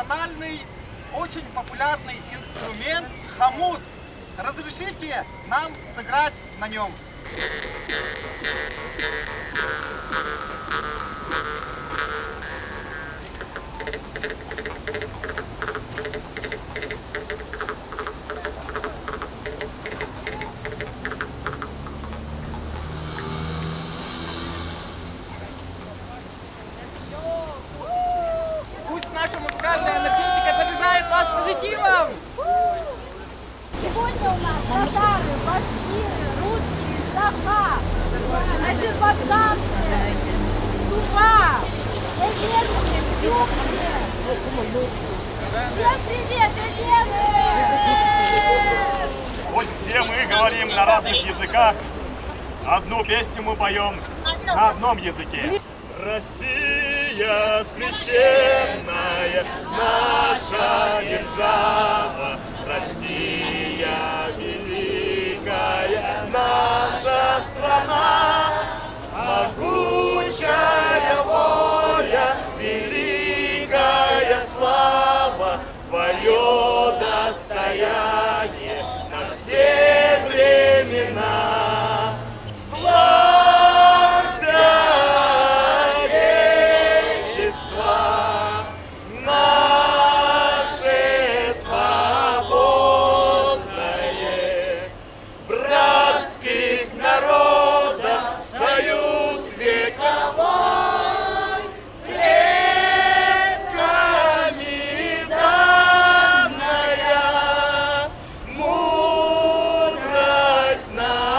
национальный, очень популярный инструмент хамус. Разрешите нам сыграть на нем? Пусть наша музыкальная энергетика заряжает вас позитивом! Сегодня у нас татары, башкиры, русские, саха, азербайджанцы, туба, эвенцы, чукчи. Всем привет, эвены! Хоть все мы говорим на разных языках, одну песню мы поем на одном языке. Россия священная, наша держава, Россия великая, наша страна, могучая воля, великая слава, твое достояние на все времена. Славься, Отечество наше свободное, братских народов союз вековой, предками данная мудрость народная.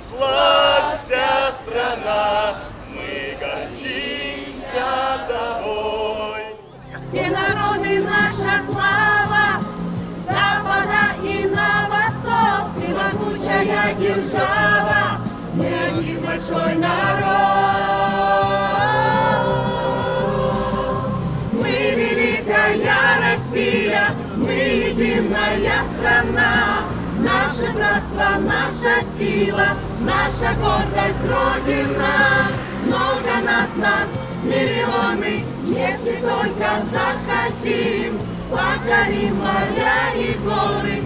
Славься, страна, мы гордимся тобой. Все народы наша слава, с запада и на восток, ты могучая держава, мы один большой народ. Мы великая Россия, мы единая страна, наше братство, наша сила, наша гордость Родина. Много нас, миллионы, если только захотим, покорим моря и горы,